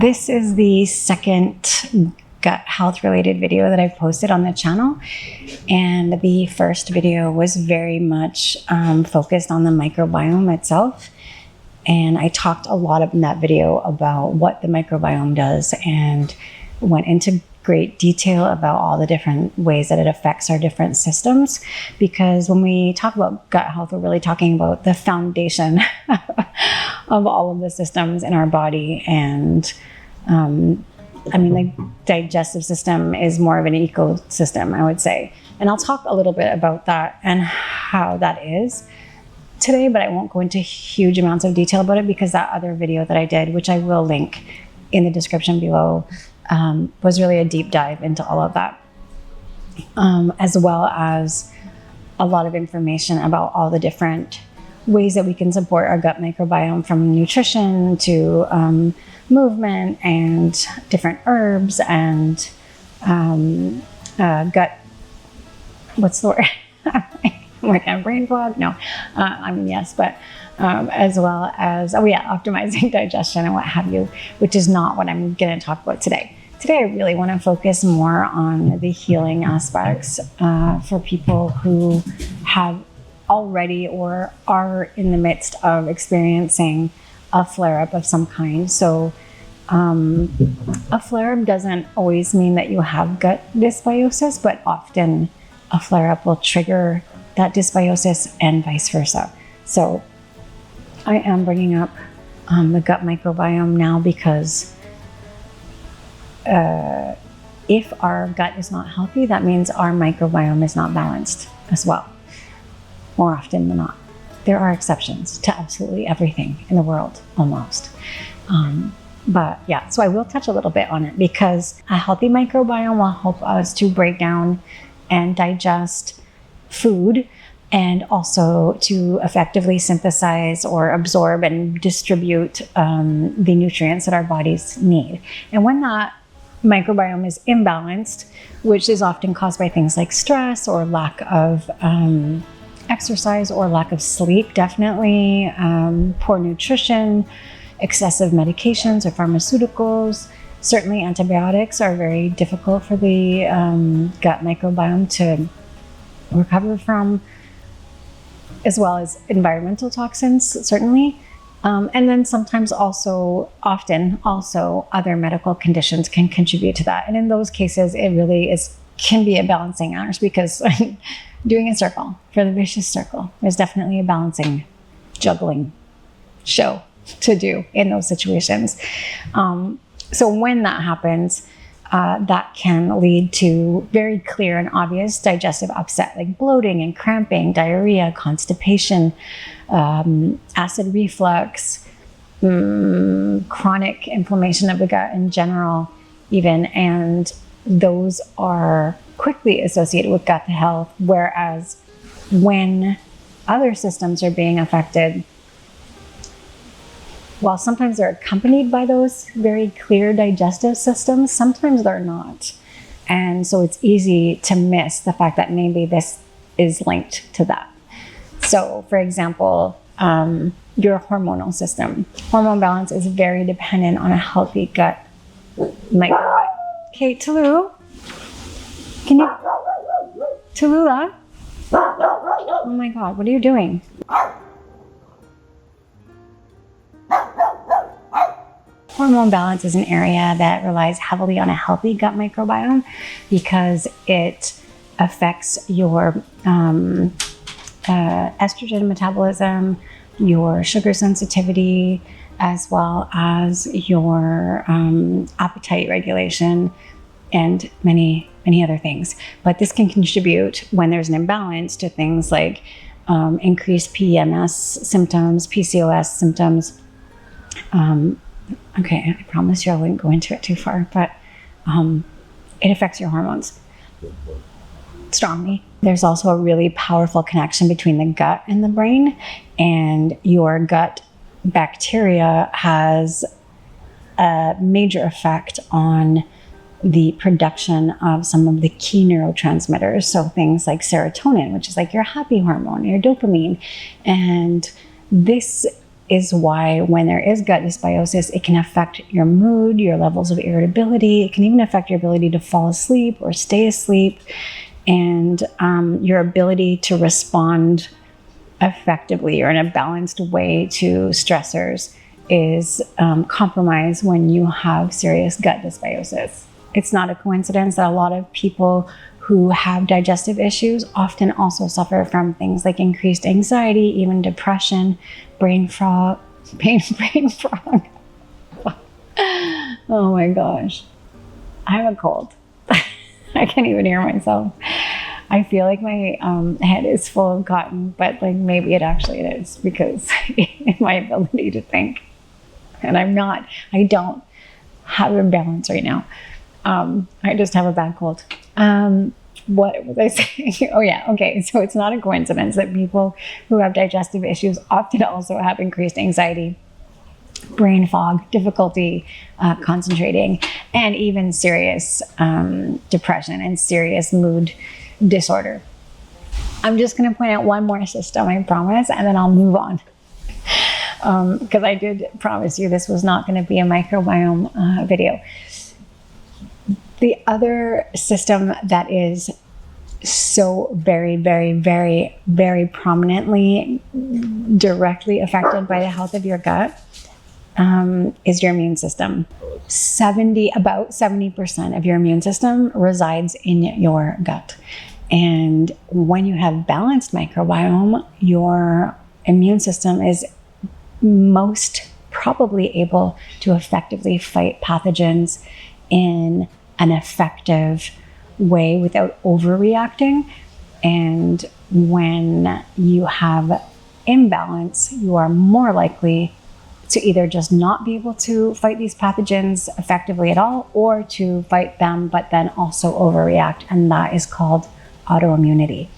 This is the second gut health related video that I've posted on the channel. And the first video was very much focused on the microbiome itself. And I talked a lot in that video about what the microbiome does and went into great detail about all the different ways that it affects our different systems. Because when we talk about gut health, we're really talking about the foundation of all of the systems in our body. And the digestive system is more of an ecosystem, I would say. And I'll talk a little bit about that and how that is today, but I won't go into huge amounts of detail about it because that other video that I did, which I will link in the description below, was really a deep dive into all of that, as well as a lot of information about all the different ways that we can support our gut microbiome, from nutrition to movement and different herbs and gut, what's the word? Like a brain fog? No, yes, but as well as, optimizing digestion and what have you, which is not what I'm going to talk about today. Today, I really want to focus more on the healing aspects for people who have already or are in the midst of experiencing a flare-up of some kind. So a flare-up doesn't always mean that you have gut dysbiosis, but often a flare-up will trigger that dysbiosis and vice versa. So I am bringing up the gut microbiome now because if our gut is not healthy, that means our microbiome is not balanced as well, more often than not. There are exceptions to absolutely everything in the world, almost. So I will touch a little bit on it because a healthy microbiome will help us to break down and digest food, and also to effectively synthesize or absorb and distribute the nutrients that our bodies need. And when that microbiome is imbalanced, which is often caused by things like stress or lack of exercise or lack of sleep, definitely, poor nutrition, excessive medications or pharmaceuticals. Certainly antibiotics are very difficult for the gut microbiome to recover from, as well as environmental toxins, certainly. And then sometimes often other medical conditions can contribute to that. And in those cases, it really can be a balancing act, because doing a circle for the vicious circle, there's definitely a balancing, juggling show to do in those situations. So when that happens, that can lead to very clear and obvious digestive upset, like bloating and cramping, diarrhea, constipation, acid reflux, chronic inflammation of the gut in general, even. And those are quickly associated with gut health, whereas when other systems are being affected, while sometimes they're accompanied by those very clear digestive systems, sometimes they're not. And so it's easy to miss the fact that maybe this is linked to that. So for example, your hormonal system. Hormone balance is very dependent on a healthy gut microbiome. Okay, Tallulah, Tallulah? Oh my God, what are you doing? Hormone balance is an area that relies heavily on a healthy gut microbiome because it affects your estrogen metabolism, your sugar sensitivity, as well as your appetite regulation, and many other things. But this can contribute, when there's an imbalance, to things like increased PMS symptoms, PCOS symptoms. Okay, I promise you I wouldn't go into it too far, but it affects your hormones strongly. There's also a really powerful connection between the gut and the brain, and your gut bacteria has a major effect on the production of some of the key neurotransmitters. So things like serotonin, which is like your happy hormone, your dopamine. And this is why when there is gut dysbiosis, it can affect your mood, your levels of irritability. It can even affect your ability to fall asleep or stay asleep, and your ability to respond effectively or in a balanced way to stressors is compromised when you have serious gut dysbiosis. It's not a coincidence that a lot of people who have digestive issues often also suffer from things like increased anxiety, even depression, brain fog. Oh my gosh. I have a cold. I can't even hear myself. I feel like my head is full of cotton, but like maybe it actually is because my ability to think. And I don't have a balance right now. I just have a bad cold. What was I saying? Oh yeah, okay. So it's not a coincidence that people who have digestive issues often also have increased anxiety, brain fog, difficulty concentrating, and even serious depression and serious mood disorder. I'm just going to point out one more system, I promise, and then I'll move on. Because I did promise you this was not going to be a microbiome video. The other system that is so very, very, very, very prominently directly affected by the health of your gut is your immune system. About 70% of your immune system resides in your gut. And when you have balanced microbiome, your immune system is most probably able to effectively fight pathogens in an effective way without overreacting. And when you have imbalance, you are more likely to either just not be able to fight these pathogens effectively at all, or to fight them but then also overreact, and that is called autoimmunity.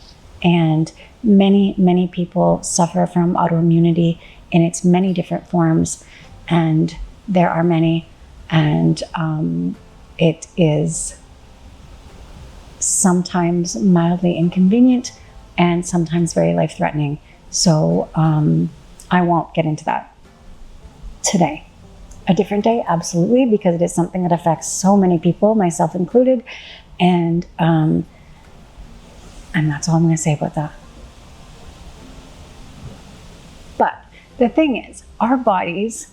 And many people suffer from autoimmunity in its many different forms, and there are many, and it is sometimes mildly inconvenient and sometimes very life-threatening. So I won't get into that today. A different day, absolutely, because it is something that affects so many people, myself included, and that's all I'm going to say about that. But the thing is, our bodies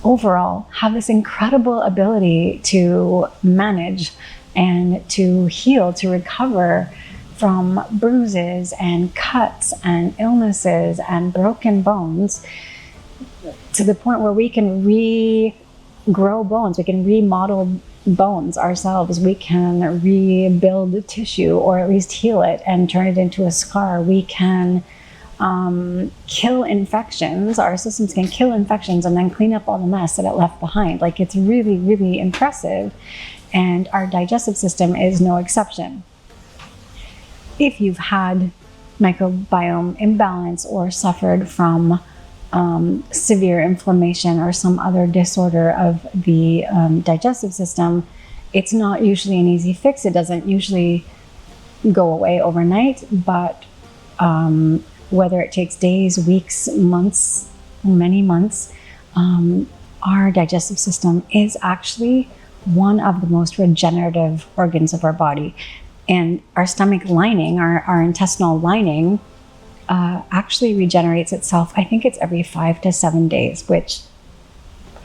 overall have this incredible ability to manage and to heal, to recover from bruises and cuts and illnesses and broken bones, to the point where we can regrow bones, we can remodel bones ourselves, we can rebuild tissue, or at least heal it and turn it into a scar. We can kill infections. Our systems can kill infections and then clean up all the mess that it left behind. Like, it's really, really impressive. And our digestive system is no exception. If you've had microbiome imbalance or suffered from severe inflammation or some other disorder of the digestive system, it's not usually an easy fix. It doesn't usually go away overnight, but whether it takes days, weeks, months, many months, our digestive system is actually one of the most regenerative organs of our body. And our stomach lining, our intestinal lining, actually regenerates itself. I think it's every 5 to 7 days, which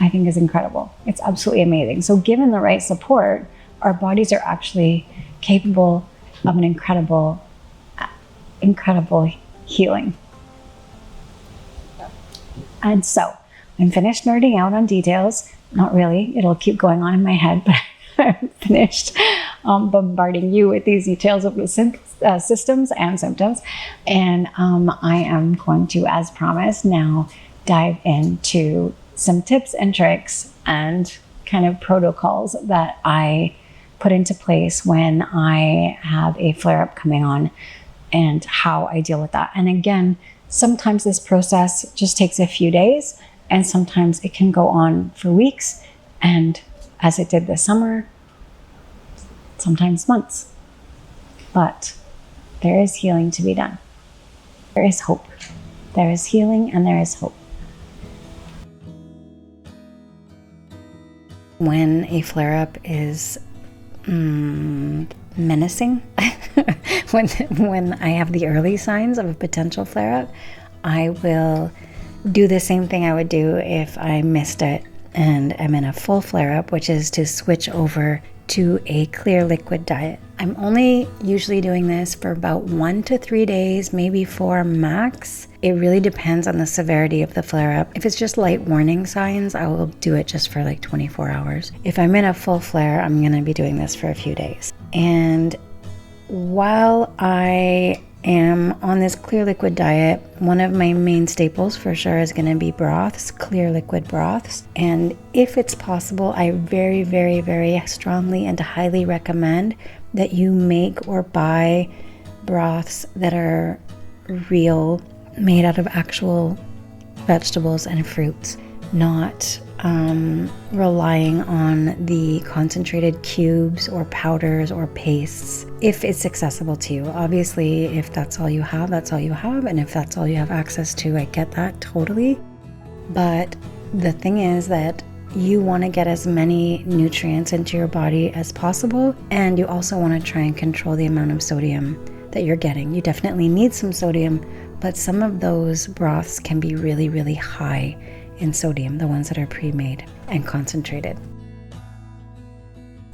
I think is incredible. It's absolutely amazing. So given the right support, our bodies are actually capable of an incredible healing. And so I'm finished nerding out on details. Not really, it'll keep going on in my head, but I'm finished bombarding you with these details of the systems and symptoms. And I am going to, as promised, now dive into some tips and tricks and kind of protocols that I put into place when I have a flare-up coming on, and how I deal with that. And again, sometimes this process just takes a few days, and sometimes it can go on for weeks, and as it did this summer, sometimes months. But there is healing to be done. There is hope. There is healing and there is hope. When a flare-up is menacing, when I have the early signs of a potential flare-up, I will do the same thing I would do if I missed it and I'm in a full flare-up, which is to switch over to a clear liquid diet. I'm only usually doing this for about 1 to 3 days, maybe 4 max. It really depends on the severity of the flare-up. If it's just light warning signs, I will do it just for like 24 hours. If I'm in a full flare, I'm going to be doing this for a few days. And while I am on this clear liquid diet, one of my main staples for sure is going to be broths, clear liquid broths. And if it's possible, I very, very, very strongly and highly recommend that you make or buy broths that are real, made out of actual vegetables and fruits, not relying on the concentrated cubes or powders or pastes, if it's accessible to you. Obviously, if that's all you have, that's all you have. And if that's all you have access to, I get that totally. But the thing is that you want to get as many nutrients into your body as possible. And you also want to try and control the amount of sodium that you're getting. You definitely need some sodium, but some of those broths can be really, really high in sodium, the ones that are pre-made and concentrated.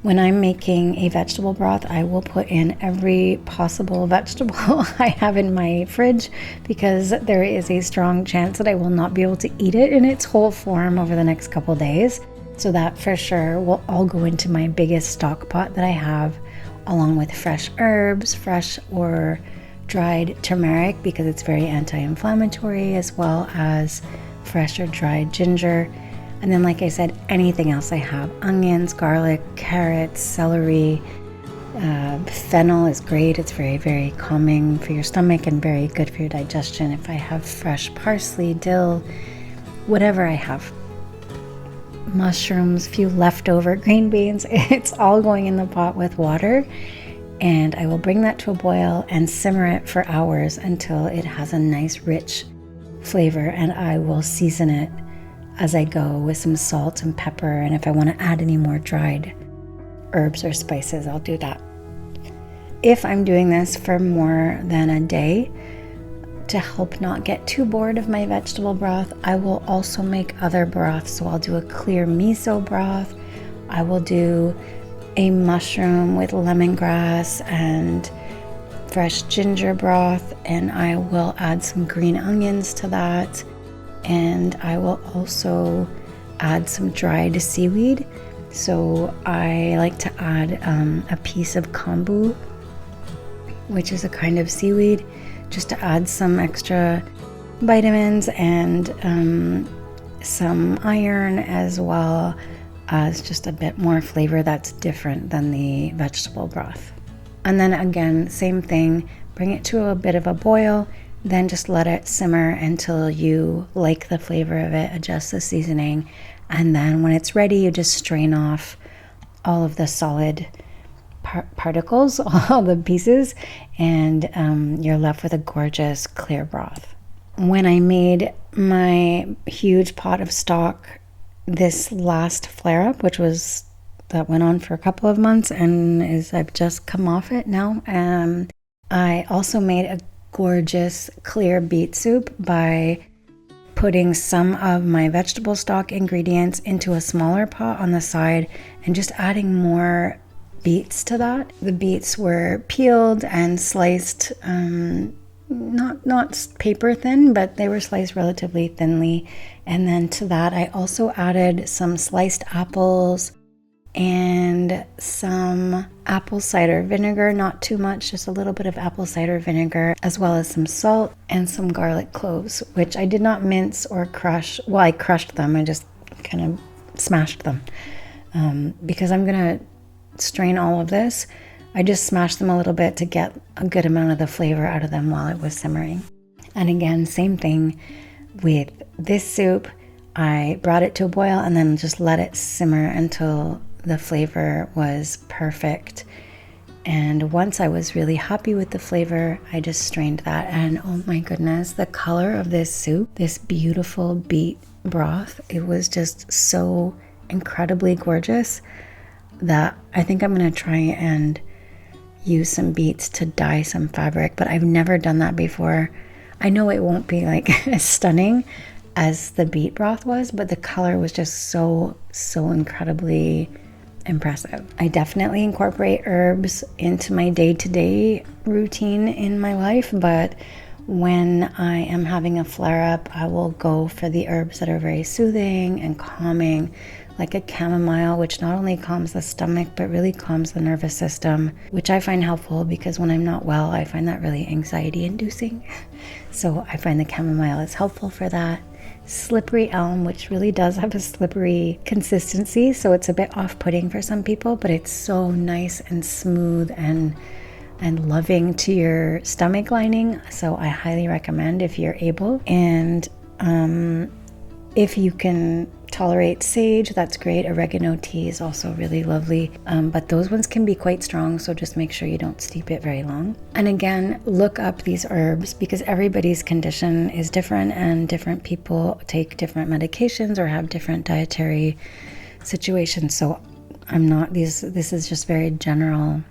When I'm making a vegetable broth, I will put in every possible vegetable I have in my fridge, because there is a strong chance that I will not be able to eat it in its whole form over the next couple days. So that for sure will all go into my biggest stock pot that I have, along with fresh herbs, fresh or dried turmeric, because it's very anti-inflammatory, as well as fresh or dried ginger. And then, like I said, anything else I have: onions, garlic, carrots, celery. Fennel is great. It's very, very calming for your stomach and very good for your digestion. If I have fresh parsley, dill, whatever I have, mushrooms, few leftover green beans, it's all going in the pot with water. And I will bring that to a boil and simmer it for hours until it has a nice rich flavor, and I will season it as I go with some salt and pepper. And if I want to add any more dried herbs or spices, I'll do that. If I'm doing this for more than a day, to help not get too bored of my vegetable broth, I will also make other broths. So I'll do a clear miso broth. I will do a mushroom with lemongrass and fresh ginger broth, and I will add some green onions to that. And I will also add some dried seaweed. So I like to add a piece of kombu, which is a kind of seaweed, just to add some extra vitamins and some iron, as well as just a bit more flavor that's different than the vegetable broth. And then again, same thing, bring it to a bit of a boil, then just let it simmer until you like the flavor of it, adjust the seasoning, and then when it's ready, you just strain off all of the solid particles, all the pieces, and you're left with a gorgeous clear broth. When I made my huge pot of stock this last flare-up, that went on for a couple of months, and I've just come off it now, I also made a gorgeous clear beet soup by putting some of my vegetable stock ingredients into a smaller pot on the side and just adding more beets to that. The beets were peeled and sliced, not paper thin, but they were sliced relatively thinly. And then to that, I also added some sliced apples and some apple cider vinegar, not too much, just a little bit of apple cider vinegar, as well as some salt and some garlic cloves, which I did not mince or crush. Well, I crushed them. I just kind of smashed them because I'm going to strain all of this. I just smashed them a little bit to get a good amount of the flavor out of them while it was simmering. And again, same thing with this soup. I brought it to a boil and then just let it simmer until the flavor was perfect. And once I was really happy with the flavor, I just strained that. And oh my goodness, the color of this soup, this beautiful beet broth, it was just so incredibly gorgeous that I think I'm going to try and use some beets to dye some fabric, but I've never done that before. I know it won't be like as stunning as the beet broth was, but the color was just so incredibly impressive. I definitely incorporate herbs into my day-to-day routine in my life, but when I am having a flare-up, I will go for the herbs that are very soothing and calming, like a chamomile, which not only calms the stomach, but really calms the nervous system, which I find helpful because when I'm not well, I find that really anxiety-inducing. So I find the chamomile is helpful for that. Slippery elm, which really does have a slippery consistency, so it's a bit off-putting for some people, but it's so nice and smooth and loving to your stomach lining. So I highly recommend if you're able. And if you can tolerate sage, that's great. Oregano tea is also really lovely, but those ones can be quite strong, so just make sure you don't steep it very long. And again, look up these herbs because everybody's condition is different and different people take different medications or have different dietary situations. So this is just very general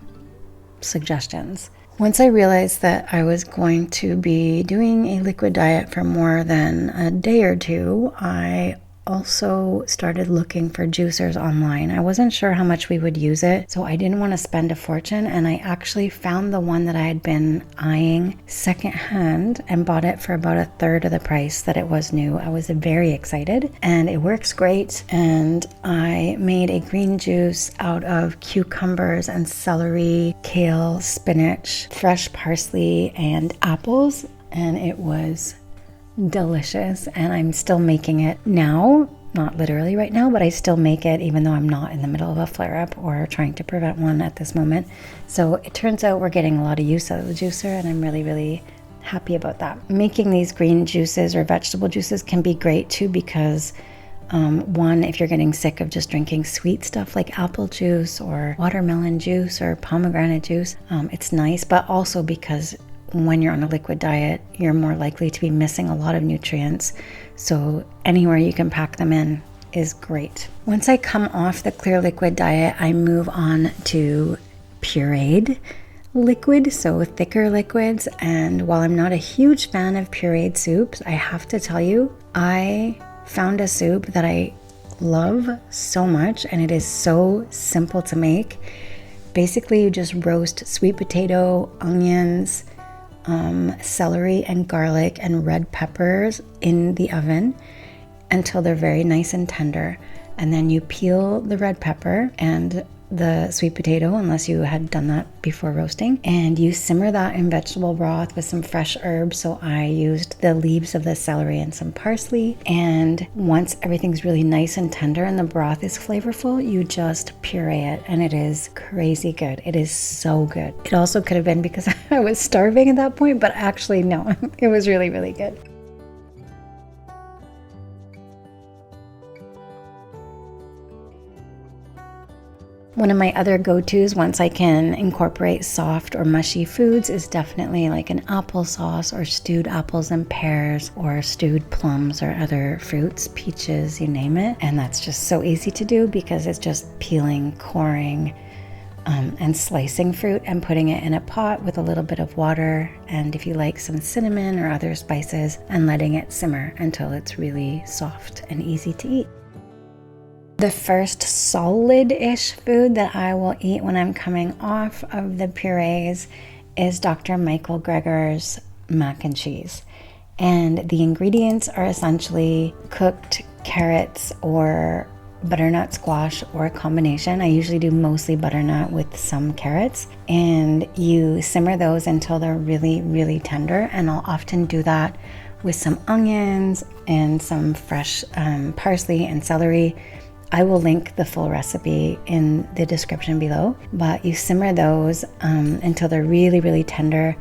suggestions. Once I realized that I was going to be doing a liquid diet for more than a day or two, I also started looking for juicers online. I wasn't sure how much we would use it, so I didn't want to spend a fortune, and I actually found the one that I had been eyeing secondhand and bought it for about a third of the price that it was new. I was very excited, and it works great. And I made a green juice out of cucumbers and celery, kale, spinach, fresh parsley, and apples, and it was delicious. And I'm still making it now, not literally right now, but I still make it even though I'm not in the middle of a flare-up or trying to prevent one at this moment. So it turns out we're getting a lot of use out of the juicer, and I'm really happy about that. Making these green juices or vegetable juices can be great too because one, if you're getting sick of just drinking sweet stuff like apple juice or watermelon juice or pomegranate juice, it's nice, but also because when you're on a liquid diet, you're more likely to be missing a lot of nutrients. So anywhere you can pack them in is great. Once I come off the clear liquid diet, I move on to pureed liquid, so thicker liquids. And while I'm not a huge fan of pureed soups, I have to tell you, I found a soup that I love so much, and it is so simple to make. Basically, you just roast sweet potato, onions, celery and garlic and red peppers in the oven until they're very nice and tender. And then you peel the red pepper and the sweet potato, unless you had done that before roasting, and you simmer that in vegetable broth with some fresh herbs. So I used the leaves of the celery and some parsley, and once everything's really nice and tender and the broth is flavorful, you just puree it, and it is crazy good. It is so good. It also could have been because I was starving at that point, but actually no, it was really good. One of my other go-tos once I can incorporate soft or mushy foods is definitely like an applesauce or stewed apples and pears or stewed plums or other fruits, peaches, you name it. And that's just so easy to do because it's just peeling, coring, and slicing fruit and putting it in a pot with a little bit of water, and if you like some cinnamon or other spices, and letting it simmer until it's really soft and easy to eat. The first solid-ish food that I will eat when I'm coming off of the purees is Dr. Michael Greger's mac and cheese. And the ingredients are essentially cooked carrots or butternut squash or a combination. I usually do mostly butternut with some carrots. And you simmer those until they're really tender. And I'll often do that with some onions and some fresh parsley and celery. I will link the full recipe in the description below, but you simmer those until they're really tender.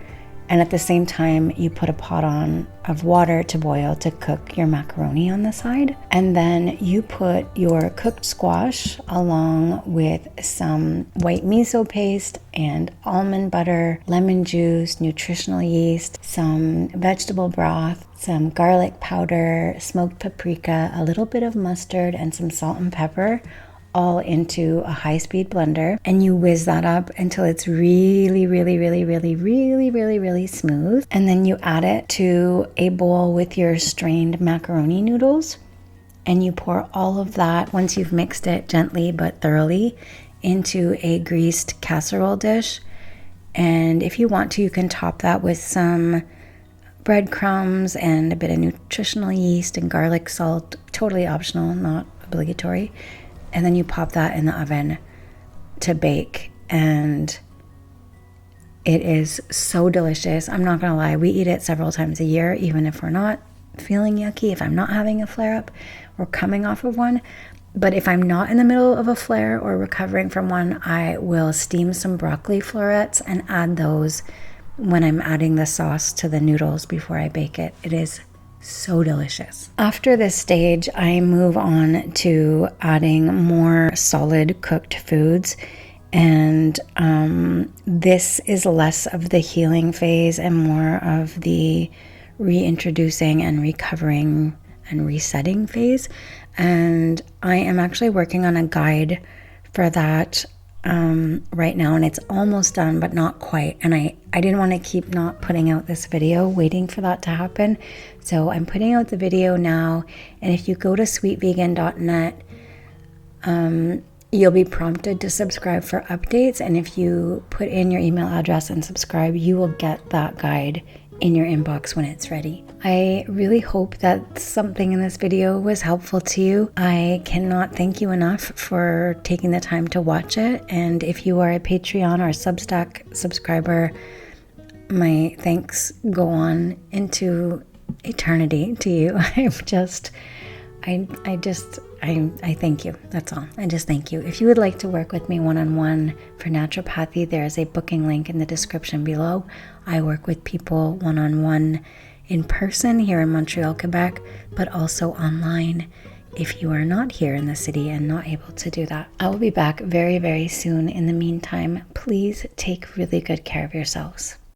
And at the same time, you put a pot on of water to boil to cook your macaroni on the side. And then you put your cooked squash along with some white miso paste and almond butter, lemon juice, nutritional yeast, some vegetable broth, some garlic powder, smoked paprika, a little bit of mustard, and some salt and pepper, all into a high-speed blender, and you whiz that up until it's really smooth. And then you add it to a bowl with your strained macaroni noodles, and you pour all of that, once you've mixed it gently but thoroughly, into a greased casserole dish. And if you want to, you can top that with some breadcrumbs and a bit of nutritional yeast and garlic salt, totally optional, not obligatory. And then you pop that in the oven to bake, and it is so delicious. I'm not gonna lie, we eat it several times a year, even if we're not feeling yucky, if I'm not having a flare-up or coming off of one. But if I'm not in the middle of a flare or recovering from one, I will steam some broccoli florets and add those when I'm adding the sauce to the noodles before I bake it. It is so delicious. After this stage, I move on to adding more solid cooked foods. And this is less of the healing phase and more of the reintroducing and recovering and resetting phase. And I am actually working on a guide for that right now, and it's almost done, but not quite. And I didn't want to keep not putting out this video waiting for that to happen. So I'm putting out the video now. And if you go to sweetvegan.net, you'll be prompted to subscribe for updates. And if you put in your email address and subscribe, you will get that guide in your inbox when it's ready. I really hope that something in this video was helpful to you. I cannot thank you enough for taking the time to watch it. And if you are a Patreon or Substack subscriber, my thanks go on into eternity to you. I thank you. That's all. I just thank you. If you would like to work with me one-on-one for naturopathy, there is a booking link in the description below. I work with people one-on-one in person here in Montreal, Quebec, but also online if you are not here in the city and not able to do that. I will be back very, very soon. In the meantime, please take really good care of yourselves.